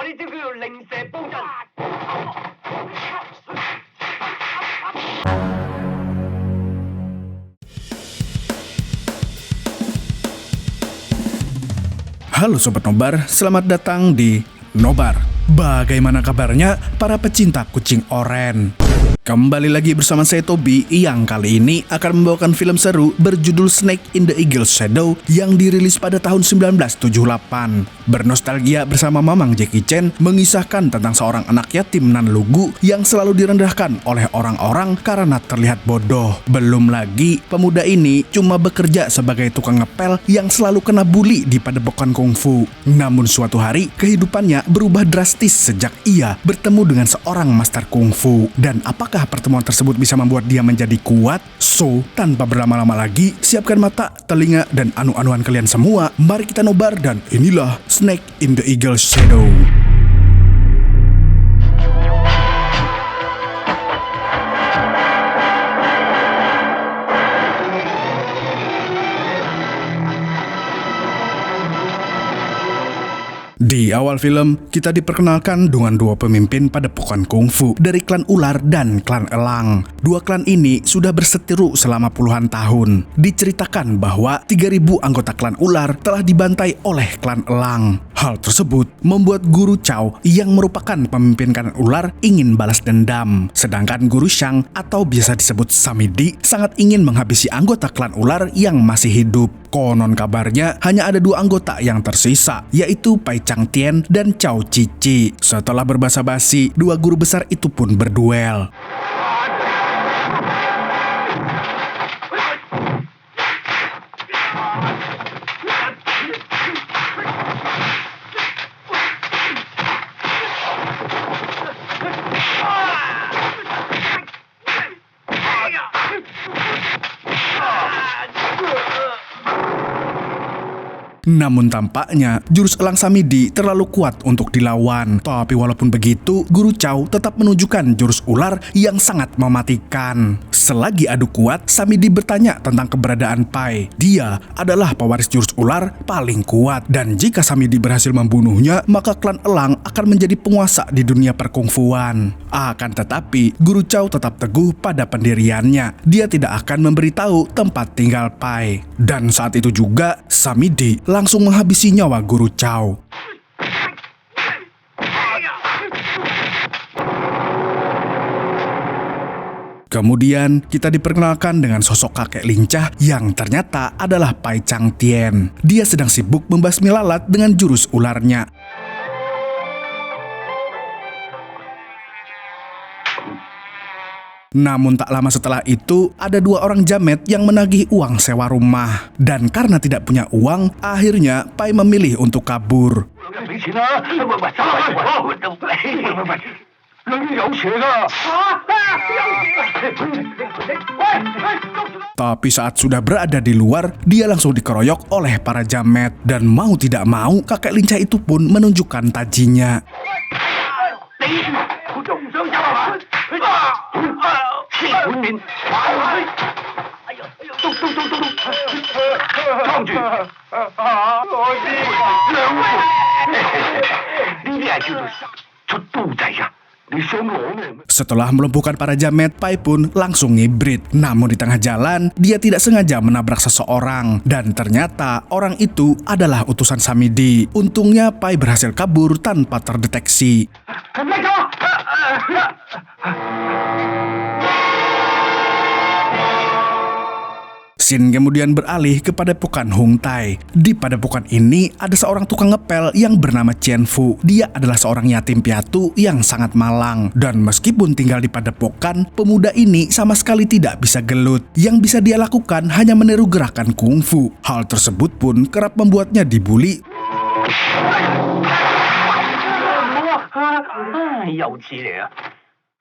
哋呢個叫零舍煲陣。Halo Sobat Nobar, selamat datang di Nobar. Bagaimana kabarnya para pecinta kucing oren? Kembali lagi bersama saya Tobi yang kali ini akan membawakan film seru berjudul Snake in the Eagle's Shadow yang dirilis pada tahun 1978. Bernostalgia bersama Mamang Jackie Chan mengisahkan tentang seorang anak yatim nan lugu yang selalu direndahkan oleh orang-orang karena terlihat bodoh. Belum lagi pemuda ini cuma bekerja sebagai tukang ngepel yang selalu kena bully di padepokan kungfu. Namun suatu hari kehidupannya berubah drastis sejak ia bertemu dengan seorang master kungfu. Dan apakah pertemuan tersebut bisa membuat dia menjadi kuat? So, tanpa berlama-lama lagi, siapkan mata, telinga, dan anu-anuan kalian semua. Mari kita nobar dan inilah Snake in the Eagle's Shadow. Di awal film, kita diperkenalkan dengan dua pemimpin padepokan kungfu dari klan ular dan klan elang. Dua klan ini sudah berseteru selama puluhan tahun. Diceritakan bahwa 3.000 anggota klan ular telah dibantai oleh klan elang. Hal tersebut membuat Guru Chow yang merupakan pemimpin klan ular ingin balas dendam. Sedangkan Guru Shang atau biasa disebut Samidi sangat ingin menghabisi anggota klan ular yang masih hidup. Konon kabarnya hanya ada dua anggota yang tersisa, yaitu Pai Chang Tien dan Cao Cici. Setelah berbasa-basi, dua guru besar itu pun berduel. Namun tampaknya jurus elang Samidi terlalu kuat untuk dilawan. Tapi walaupun begitu, Guru Chow tetap menunjukkan jurus ular yang sangat mematikan. Selagi adu kuat, Samidi bertanya tentang keberadaan Pai. Dia adalah pewaris jurus ular paling kuat. Dan jika Samidi berhasil membunuhnya, maka klan elang akan menjadi penguasa di dunia perkungfuan. Akan tetapi, Guru Chow tetap teguh pada pendiriannya. Dia tidak akan memberitahu tempat tinggal Pai. Dan saat itu juga, Samidi langsung menghabisi nyawa Guru Chow. Kemudian kita diperkenalkan dengan sosok kakek lincah yang ternyata adalah Pai Chang Tien. Dia sedang sibuk membasmi lalat dengan jurus ularnya. Namun tak lama setelah itu, ada dua orang jamet yang menagih uang sewa rumah. Dan karena tidak punya uang, akhirnya Pai memilih untuk kabur. Tapi saat sudah berada di luar, dia langsung dikeroyok oleh para jamet. Dan mau tidak mau, kakek lincah itu pun menunjukkan tajinya. Setelah melumpuhkan para jamet, Pai pun langsung ngibrit. Namun di tengah jalan, dia tidak sengaja menabrak seseorang. Dan ternyata orang itu adalah utusan Samidi. Untungnya Pai berhasil kabur tanpa terdeteksi. Scene kemudian beralih ke padepokan Hung Tai. Di padepokan ini ada seorang tukang ngepel yang bernama Chien Fu. Dia adalah seorang yatim piatu yang sangat malang. Dan meskipun tinggal di padepokan, pemuda ini sama sekali tidak bisa gelut. Yang bisa dia lakukan hanya meniru gerakan kungfu. Hal tersebut pun kerap membuatnya dibully.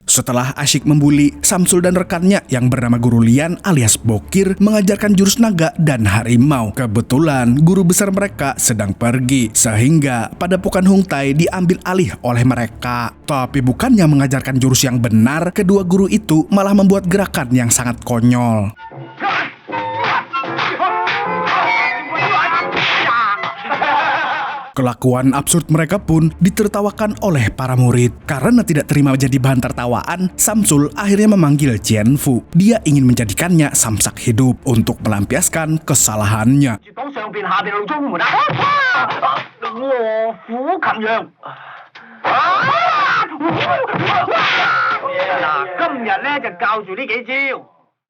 Setelah asyik membuli, Samsul dan rekannya yang bernama Guru Lian alias Bokir mengajarkan jurus naga dan harimau. Kebetulan guru besar mereka sedang pergi, sehingga padepokan Hung Tai diambil alih oleh mereka. Tapi bukannya mengajarkan jurus yang benar, kedua guru itu malah membuat gerakan yang sangat konyol. Kelakuan absurd mereka pun ditertawakan oleh para murid. Karena tidak terima jadi bahan tertawaan, Samsul akhirnya memanggil Qianfu. Dia ingin menjadikannya samsak hidup untuk melampiaskan kesalahannya.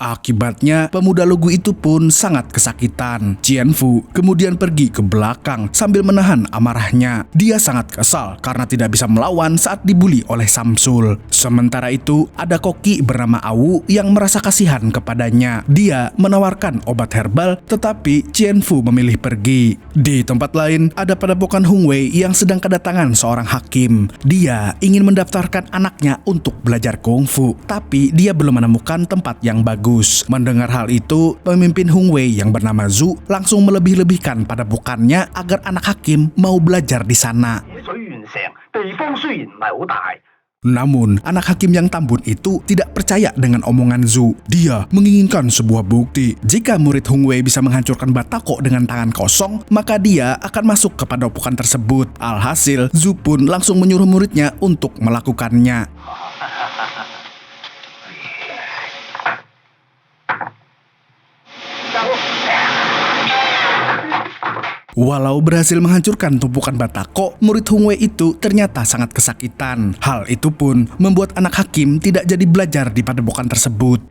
Akibatnya, pemuda lugu itu pun sangat kesakitan. Qianfu kemudian pergi ke belakang sambil menahan amarahnya. Dia sangat kesal karena tidak bisa melawan saat dibuli oleh Samsul. Sementara itu, ada koki bernama Awu yang merasa kasihan kepadanya. Dia menawarkan obat herbal, tetapi Qianfu memilih pergi. Di tempat lain, ada padepokan Hung Wei yang sedang kedatangan seorang hakim. Dia ingin mendaftarkan anaknya untuk belajar kungfu, tapi dia belum menemukan tempat yang bagus. Mendengar hal itu, pemimpin Hung Wei yang bernama Zhu langsung melebih-lebihkan padepokannya agar anak hakim mau belajar di sana. Namun, anak hakim yang tambun itu tidak percaya dengan omongan Zhu. Dia menginginkan sebuah bukti. Jika murid Hung Wei bisa menghancurkan batako dengan tangan kosong, maka dia akan masuk ke padepokan tersebut. Alhasil, Zhu pun langsung menyuruh muridnya untuk melakukannya. Walau berhasil menghancurkan tumpukan batako, murid Hung Wei itu ternyata sangat kesakitan. Hal itu pun membuat anak hakim tidak jadi belajar di padepokan tersebut.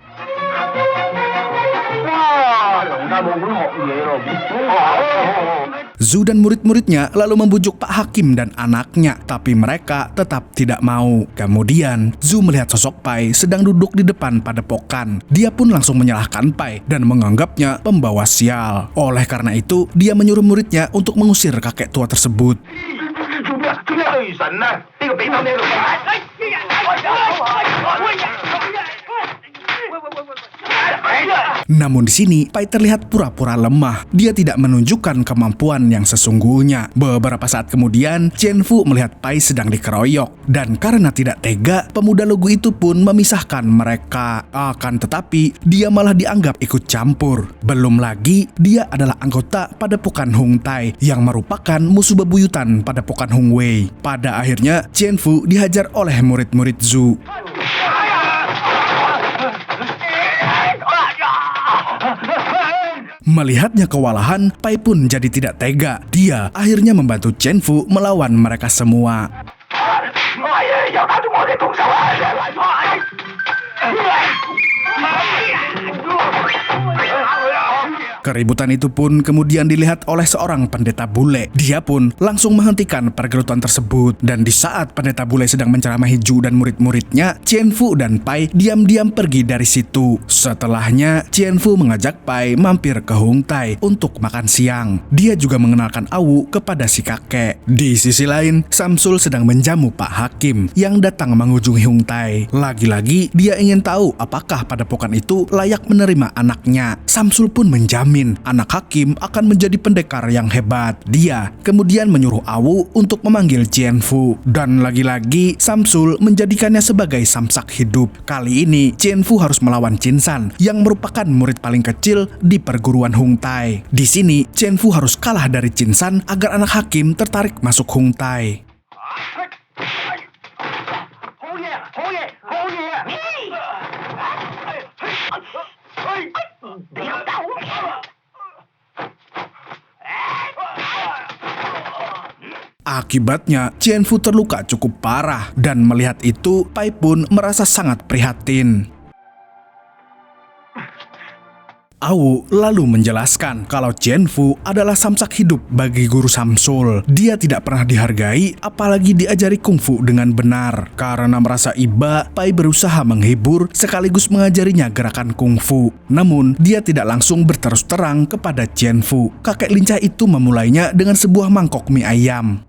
Zhu dan murid-muridnya lalu membujuk Pak Hakim dan anaknya, tapi mereka tetap tidak mau. Kemudian, Zhu melihat sosok Pai sedang duduk di depan padepokan. Dia pun langsung menyalahkan Pai dan menganggapnya pembawa sial. Oleh karena itu, dia menyuruh muridnya untuk mengusir kakek tua tersebut. Namun di sini, Pai terlihat pura-pura lemah. Dia tidak menunjukkan kemampuan yang sesungguhnya. Beberapa saat kemudian, Qianfu melihat Pai sedang dikeroyok. Dan karena tidak tega, pemuda lugu itu pun memisahkan mereka. Akan tetapi, dia malah dianggap ikut campur. Belum lagi, dia adalah anggota padepokan Hung Tai yang merupakan musuh bebuyutan padepokan Hung Wei. Pada akhirnya, Qianfu dihajar oleh murid-murid Zhu. Melihatnya kewalahan, Pai pun jadi tidak tega. Dia akhirnya membantu Qianfu melawan mereka semua. Keributan itu pun kemudian dilihat oleh seorang pendeta bule. Dia pun langsung menghentikan pergelutan tersebut. Dan di saat pendeta bule sedang menceramahi Zhu dan murid-muridnya, Qianfu dan Pai diam-diam pergi dari situ. Setelahnya, Qianfu mengajak Pai mampir ke Hung Tai untuk makan siang. Dia juga mengenalkan Awu kepada si kakek. Di sisi lain, Samsul sedang menjamu Pak Hakim yang datang mengunjungi Hung Tai. Lagi-lagi, dia ingin tahu apakah padepokan itu layak menerima anaknya. Samsul pun menjamin anak hakim akan menjadi pendekar yang hebat. Dia kemudian menyuruh Awu untuk memanggil Qianfu. Dan lagi-lagi, Samsul menjadikannya sebagai samsak hidup. Kali ini, Qianfu harus melawan Qinsan yang merupakan murid paling kecil di perguruan Hung Tai. Di sini, Qianfu harus kalah dari Qinsan agar anak hakim tertarik masuk Hung Tai. Akibatnya, Qianfu terluka cukup parah dan melihat itu, Pai pun merasa sangat prihatin. Awu lalu menjelaskan kalau Qianfu adalah samsak hidup bagi guru Samsul. Dia tidak pernah dihargai, apalagi diajari kungfu dengan benar. Karena merasa iba, Pai berusaha menghibur sekaligus mengajarinya gerakan kungfu. Namun, dia tidak langsung berterus terang kepada Qianfu. Kakek lincah itu memulainya dengan sebuah mangkok mie ayam.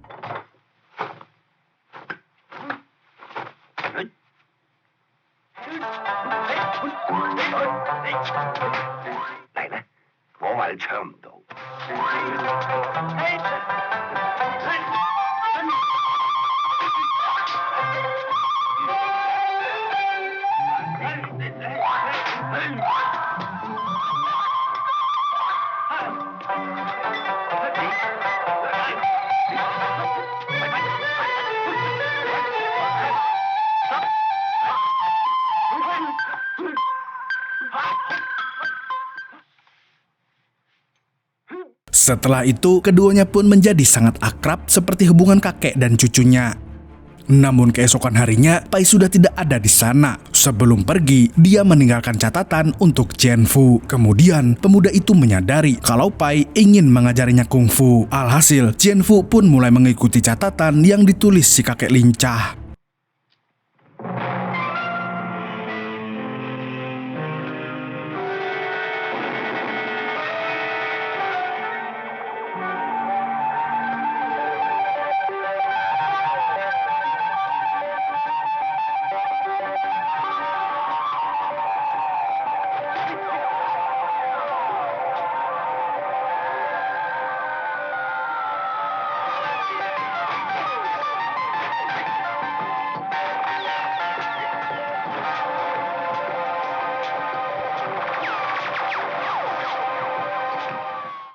Setelah itu, keduanya pun menjadi sangat akrab seperti hubungan kakek dan cucunya. Namun keesokan harinya, Pai sudah tidak ada di sana. Sebelum pergi, dia meninggalkan catatan untuk Jianfu. Kemudian, pemuda itu menyadari kalau Pai ingin mengajarinya kungfu. Alhasil, Jianfu pun mulai mengikuti catatan yang ditulis si kakek lincah.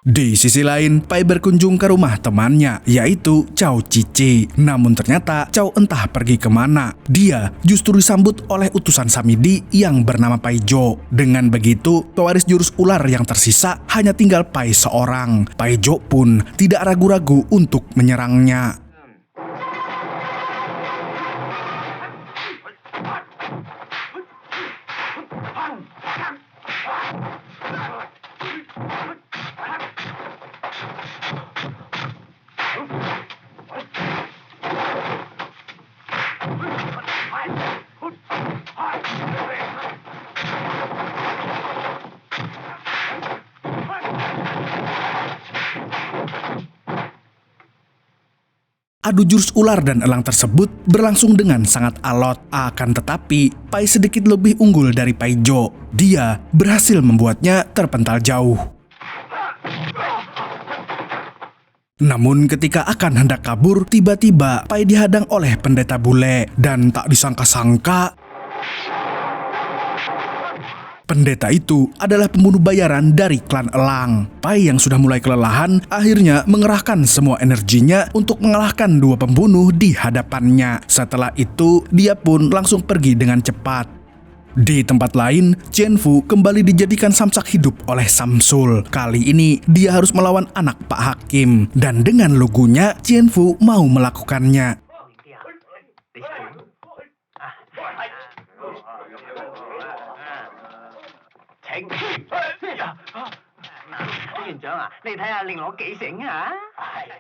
Di sisi lain, Pai berkunjung ke rumah temannya, yaitu Cao Cici. Namun ternyata Cao entah pergi kemana. Dia justru disambut oleh utusan Samidi yang bernama Pai Jo. Dengan begitu, pewaris jurus ular yang tersisa hanya tinggal Pai seorang. Pai Jo pun tidak ragu-ragu untuk menyerangnya. Adu jurus ular dan elang tersebut berlangsung dengan sangat alot. Akan tetapi, Pai sedikit lebih unggul dari Pai Jo. Dia berhasil membuatnya terpental jauh. Namun ketika akan hendak kabur, tiba-tiba Pai dihadang oleh pendeta bule. Dan tak disangka-sangka, pendeta itu adalah pembunuh bayaran dari klan elang. Pai yang sudah mulai kelelahan akhirnya mengerahkan semua energinya untuk mengalahkan dua pembunuh di hadapannya. Setelah itu, dia pun langsung pergi dengan cepat. Di tempat lain, Jianfu kembali dijadikan samsak hidup oleh Samsul. Kali ini, dia harus melawan anak Pak Hakim. Dan dengan lugunya, Jianfu mau melakukannya.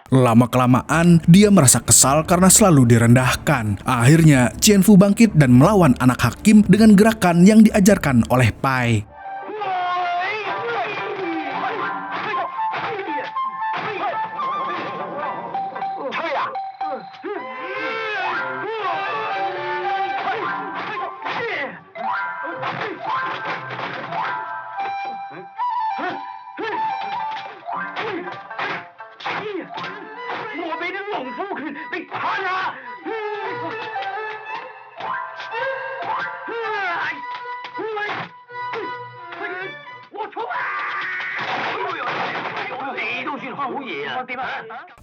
Lama-kelamaan, dia merasa kesal karena selalu direndahkan. Akhirnya, Jianfu bangkit dan melawan anak hakim dengan gerakan yang diajarkan oleh Pai.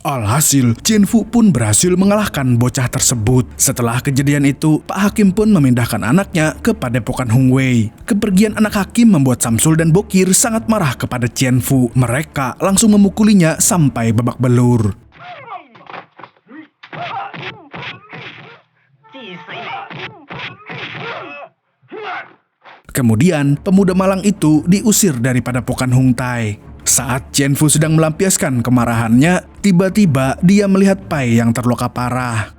Alhasil, Jianfu pun berhasil mengalahkan bocah tersebut. Setelah kejadian itu, Pak Hakim pun memindahkan anaknya ke Padepokan Hongwei. Kepergian anak hakim membuat Samsul dan Bokir sangat marah kepada Jianfu. Mereka langsung memukulinya sampai babak belur. Kemudian, pemuda malang itu diusir dari Padepokan Hongtai. Saat Jianfu sedang melampiaskan kemarahannya, tiba-tiba dia melihat Pai yang terluka parah.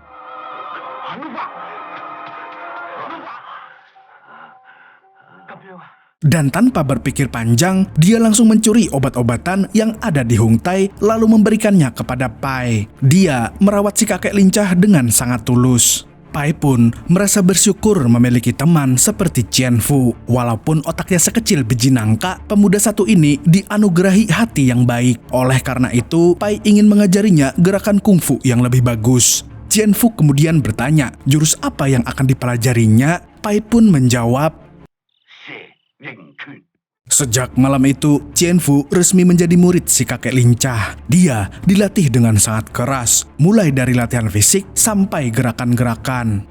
Dan tanpa berpikir panjang, dia langsung mencuri obat-obatan yang ada di Hongtai lalu memberikannya kepada Pai. Dia merawat si kakek lincah dengan sangat tulus. Pai pun merasa bersyukur memiliki teman seperti Jianfu. Walaupun otaknya sekecil biji nangka, pemuda satu ini dianugerahi hati yang baik. Oleh karena itu, Pai ingin mengajarinya gerakan kungfu yang lebih bagus. Jianfu kemudian bertanya, jurus apa yang akan dipelajarinya? Pai pun menjawab, sejak malam itu, Jianfu resmi menjadi murid si kakek lincah. Dia dilatih dengan sangat keras, mulai dari latihan fisik sampai gerakan-gerakan.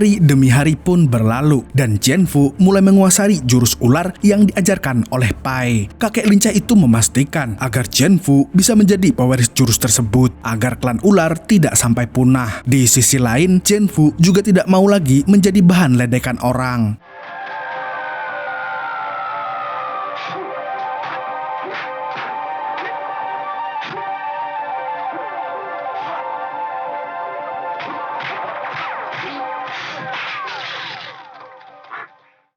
Hari demi hari pun berlalu dan Qianfu mulai menguasai jurus ular yang diajarkan oleh Pai. Kakek lincah itu memastikan agar Qianfu bisa menjadi pewaris jurus tersebut agar klan ular tidak sampai punah. Di sisi lain, Qianfu juga tidak mau lagi menjadi bahan ledekan orang.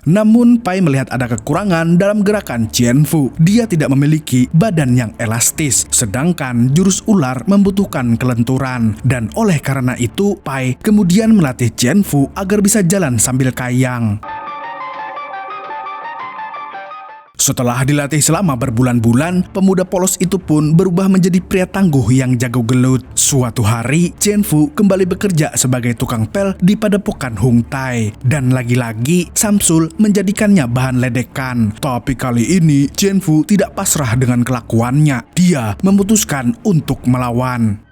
Namun Pai melihat ada kekurangan dalam gerakan Qianfu. Dia tidak memiliki badan yang elastis, sedangkan jurus ular membutuhkan kelenturan. Dan oleh karena itu, Pai kemudian melatih Qianfu agar bisa jalan sambil kayang. Setelah dilatih selama berbulan-bulan, pemuda polos itu pun berubah menjadi pria tangguh yang jago gelut. Suatu hari, Qianfu kembali bekerja sebagai tukang pel di padepokan Hung Tai. Dan lagi-lagi, Samsul menjadikannya bahan ledekan. Tapi kali ini, Qianfu tidak pasrah dengan kelakuannya. Dia memutuskan untuk melawan.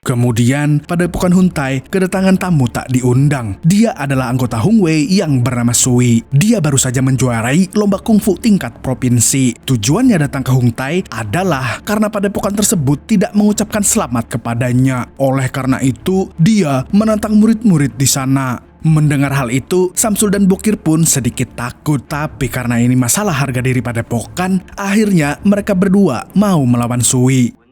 Kemudian, padepokan Hung Tai kedatangan tamu tak diundang. Dia adalah anggota Hung Wei yang bernama Sui. Dia baru saja menjuarai lomba kungfu tingkat provinsi. Tujuannya datang ke Hung Tai adalah karena padepokan tersebut tidak mengucapkan selamat kepadanya. Oleh karena itu, dia menantang murid-murid di sana. Mendengar hal itu, Samsul dan Bokir pun sedikit takut. Tapi karena ini masalah harga diri padepokan, akhirnya mereka berdua mau melawan Sui.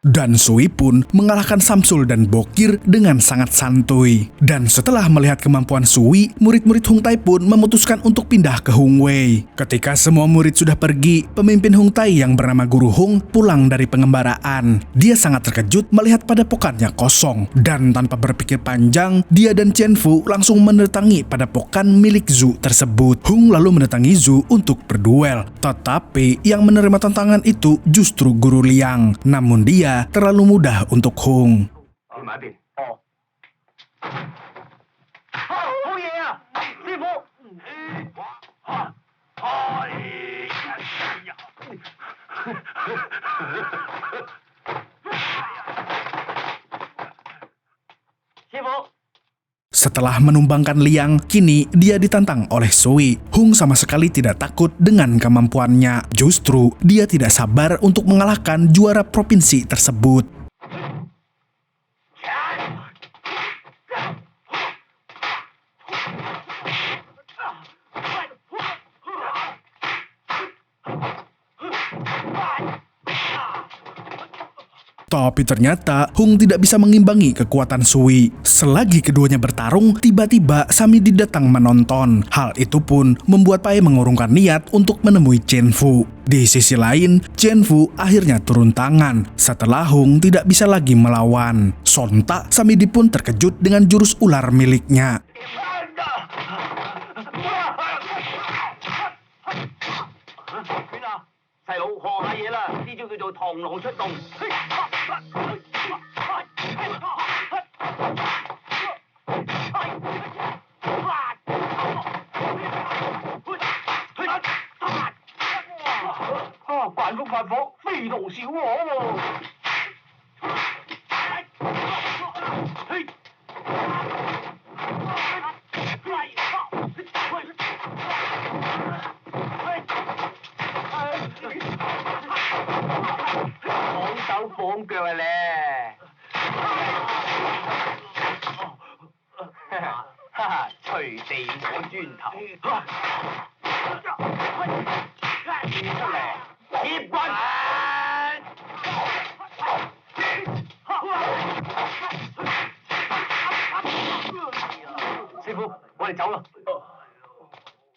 Dan Sui pun mengalahkan Samsul dan Bokir dengan sangat santuy. Dan setelah melihat kemampuan Sui, murid-murid Hung Tai pun memutuskan untuk pindah ke Hung Wei. Ketika semua murid sudah pergi, pemimpin Hung Tai yang bernama Guru Hung pulang dari pengembaraan. Dia sangat terkejut melihat padepokannya kosong. Dan tanpa berpikir panjang, dia dan Qianfu langsung mendatangi padepokan milik Zhu tersebut. Hung lalu mendatangi Zhu untuk berduel. Tetapi yang menerima tantangan itu justru Guru Liang. Namun dia terlalu mudah untuk Hung. Setelah menumbangkan Liang, kini dia ditantang oleh Sui. Hung sama sekali tidak takut dengan kemampuannya. Justru, dia tidak sabar untuk mengalahkan juara provinsi tersebut. Tapi ternyata Hung tidak bisa mengimbangi kekuatan Sui. Selagi keduanya bertarung, tiba-tiba Samidi datang menonton. Hal itu pun membuat Pai mengurungkan niat untuk menemui Qianfu. Di sisi lain, Qianfu akhirnya turun tangan setelah Hung tidak bisa lagi melawan. Sontak, Samidi pun terkejut dengan jurus ular miliknya.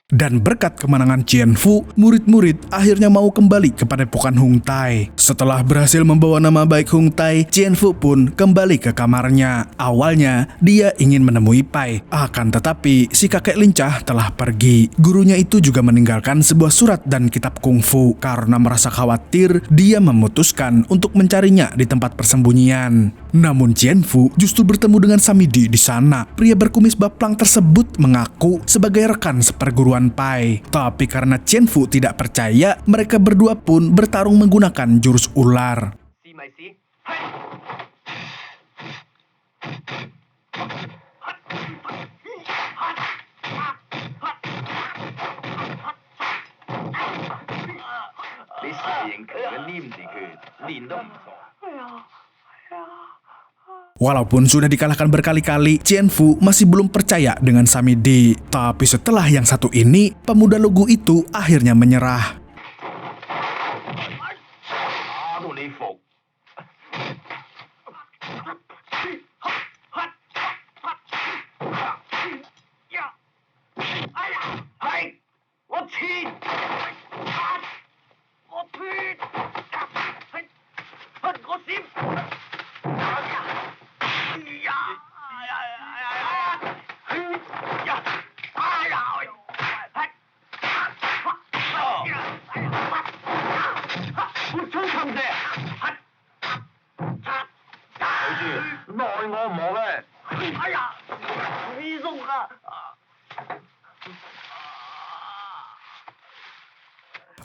Dan berkat kemenangan Qianfu, murid-murid akhirnya mau kembali ke padepokan Hung Tai. Setelah berhasil membawa nama baik Hung Tai, Qianfu pun kembali ke kamarnya. Awalnya, dia ingin menemui Pai. Akan tetapi, si kakek lincah telah pergi. Gurunya itu juga meninggalkan sebuah surat dan kitab kungfu. Karena merasa khawatir, dia memutuskan untuk mencarinya di tempat persembunyian. Namun Qianfu justru bertemu dengan Samidi di sana. Pria berkumis baplang tersebut mengaku sebagai rekan seperguruan Pai. Tapi karena Qianfu tidak percaya, mereka berdua pun bertarung menggunakan jurus ular. Walaupun sudah dikalahkan berkali-kali, Qianfu masih belum percaya dengan Samidi. Tapi setelah yang satu ini, pemuda lugu itu akhirnya menyerah.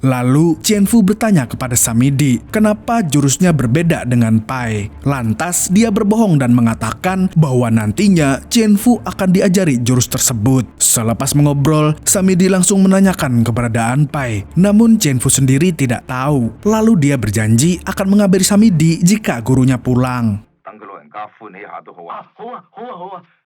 Lalu Qianfu bertanya kepada Samidi, kenapa jurusnya berbeda dengan Pai. Lantas dia berbohong dan mengatakan bahwa nantinya Qianfu akan diajari jurus tersebut. Selepas mengobrol, Samidi langsung menanyakan keberadaan Pai. Namun Qianfu sendiri tidak tahu. Lalu dia berjanji akan mengabari Samidi jika gurunya pulang.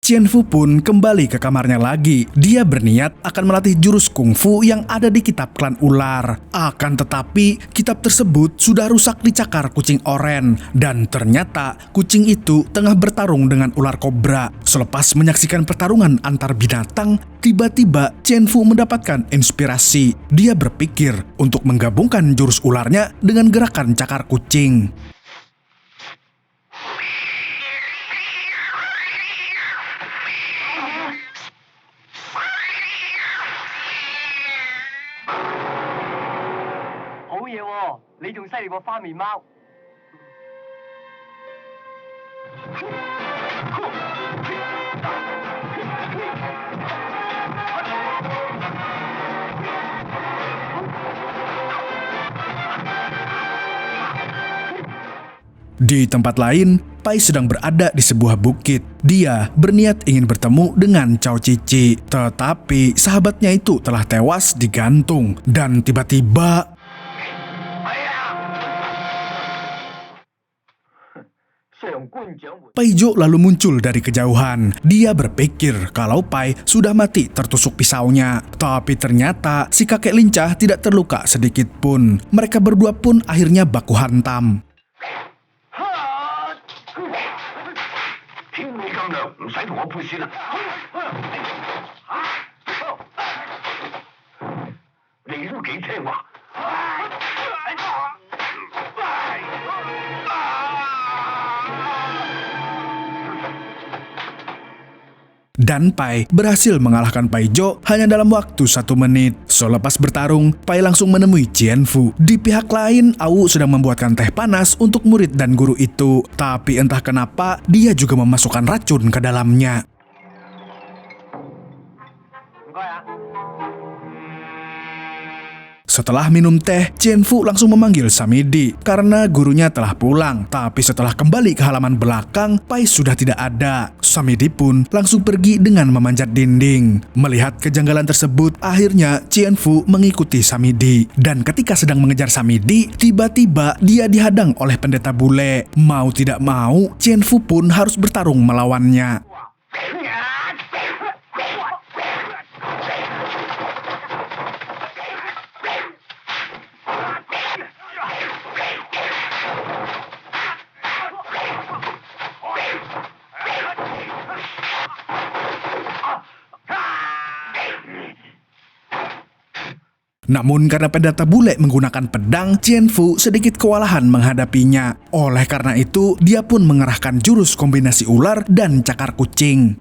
Qianfu pun kembali ke kamarnya lagi. Dia berniat akan melatih jurus kungfu yang ada di kitab klan ular. Akan tetapi, kitab tersebut sudah rusak dicakar kucing oren. Dan ternyata, kucing itu tengah bertarung dengan ular kobra. Selepas menyaksikan pertarungan antar binatang, tiba-tiba Qianfu mendapatkan inspirasi. Dia berpikir untuk menggabungkan jurus ularnya dengan gerakan cakar kucing. Di tempat lain, Pai sedang berada di sebuah bukit. Dia berniat ingin bertemu dengan Cao Cici, tetapi sahabatnya itu telah tewas digantung. Dan tiba-tiba Pai Zhou lalu muncul dari kejauhan. Dia berpikir kalau Pai sudah mati tertusuk pisaunya. Tapi ternyata si kakek lincah tidak terluka sedikit pun. Mereka berdua pun akhirnya baku hantam. Dan Pai berhasil mengalahkan Pai Zhou hanya dalam waktu 1 menit. Selepas bertarung, Pai langsung menemui Qianfu. Di pihak lain, Awu sedang membuatkan teh panas untuk murid dan guru itu. Tapi entah kenapa, dia juga memasukkan racun ke dalamnya. Setelah minum teh, Qianfu langsung memanggil Samidi karena gurunya telah pulang. Tapi setelah kembali ke halaman belakang, Pai sudah tidak ada. Samidi pun langsung pergi dengan memanjat dinding. Melihat kejanggalan tersebut, akhirnya Qianfu mengikuti Samidi. Dan ketika sedang mengejar Samidi, tiba-tiba dia dihadang oleh pendeta bule. Mau tidak mau, Qianfu pun harus bertarung melawannya. Namun karena pendeta bule menggunakan pedang, Qianfu sedikit kewalahan menghadapinya. Oleh karena itu, dia pun mengerahkan jurus kombinasi ular dan cakar kucing.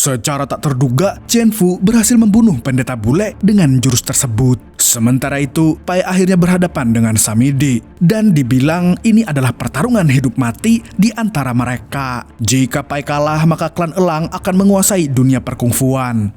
Secara tak terduga, Qianfu berhasil membunuh pendeta bule dengan jurus tersebut. Sementara itu, Pai akhirnya berhadapan dengan Samidi, dan dibilang ini adalah pertarungan hidup mati di antara mereka. Jika Pai kalah, maka klan Elang akan menguasai dunia perkungfuan.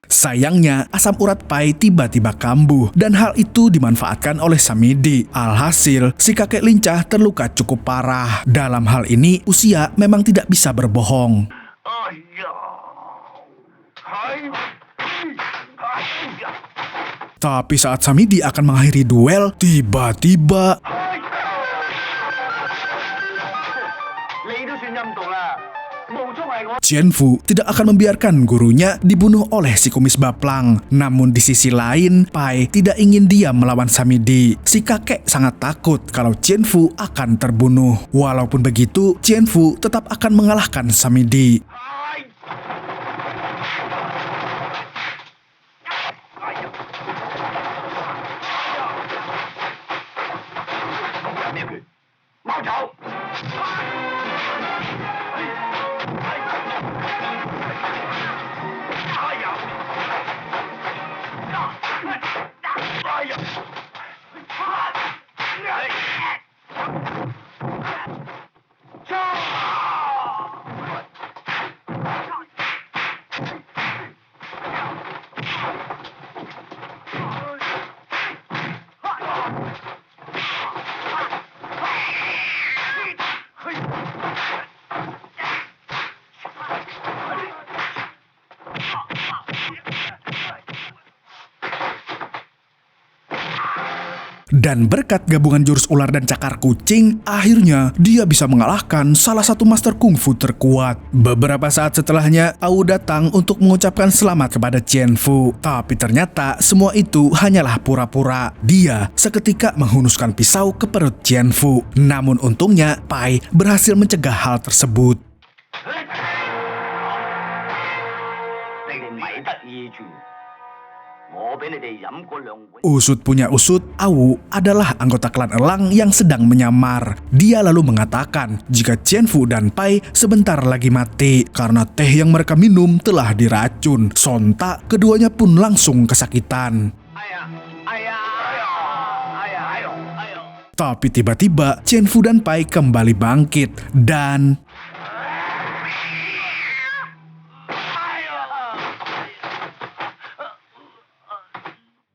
Sayangnya, asam urat Pai tiba-tiba kambuh, dan hal itu dimanfaatkan oleh Samidi. Alhasil, si kakek lincah terluka cukup parah. Dalam hal ini, usia memang tidak bisa berbohong. Tapi saat Samidi akan mengakhiri duel, tiba-tiba Qianfu tidak akan membiarkan gurunya dibunuh oleh si kumis baplang. Namun di sisi lain, Pai tidak ingin dia melawan Samidi. Si kakek sangat takut kalau Qianfu akan terbunuh. Walaupun begitu, Qianfu tetap akan mengalahkan Samidi. Dan berkat gabungan jurus ular dan cakar kucing, akhirnya dia bisa mengalahkan salah satu master kungfu terkuat. Beberapa saat setelahnya, Au datang untuk mengucapkan selamat kepada Qianfu. Tapi ternyata semua itu hanyalah pura-pura. Dia seketika menghunuskan pisau ke perut Qianfu. Namun untungnya, Pai berhasil mencegah hal tersebut. Usut punya usut, Au adalah anggota klan Elang yang sedang menyamar. Dia lalu mengatakan jika Qianfu dan Pai sebentar lagi mati karena teh yang mereka minum telah diracun. Sontak keduanya pun langsung kesakitan. Tapi tiba-tiba Qianfu dan Pai kembali bangkit dan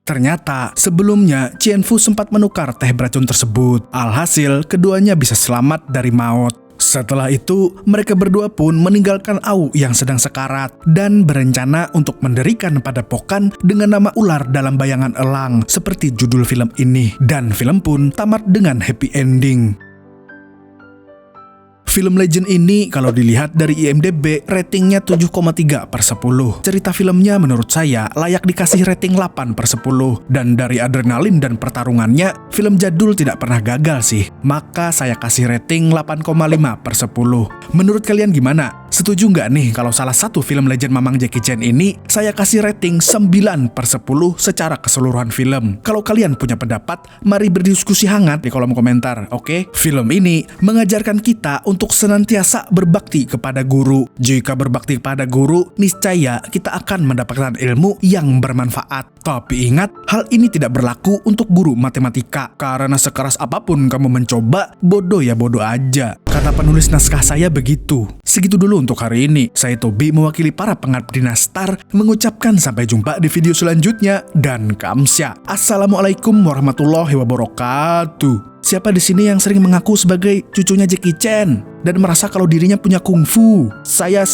ternyata sebelumnya Qianfu sempat menukar teh beracun tersebut. Alhasil keduanya bisa selamat dari maut. Setelah itu mereka berdua pun meninggalkan Au yang sedang sekarat dan berencana untuk mendirikan padepokan dengan nama ular dalam bayangan elang seperti judul film ini. Dan film pun tamat dengan happy ending. Film Legend ini kalau dilihat dari IMDb ratingnya 7,3/10. Cerita filmnya menurut saya layak dikasih rating 8/10. Dan dari adrenalin dan pertarungannya, film jadul tidak pernah gagal sih. Maka saya kasih rating 8,5/10. Menurut kalian gimana? Setuju nggak nih kalau salah satu film Legend Mamang Jackie Chan ini saya kasih rating 9/10 secara keseluruhan film? Kalau kalian punya pendapat, mari berdiskusi hangat di kolom komentar, oke? Film ini mengajarkan kita untuk senantiasa berbakti kepada guru. Jika berbakti kepada guru, niscaya kita akan mendapatkan ilmu yang bermanfaat. Tapi ingat, hal ini tidak berlaku untuk guru matematika. Karena sekeras apapun kamu mencoba, bodoh ya bodoh aja. Kata penulis naskah saya begitu. Segitu dulu untuk hari ini. Saya Tobi mewakili para pengabdi Nastar mengucapkan sampai jumpa di video selanjutnya dan kamsya. Assalamualaikum warahmatullahi wabarakatuh. Siapa di sini yang sering mengaku sebagai cucunya Jackie Chan dan merasa kalau dirinya punya kungfu? Saya.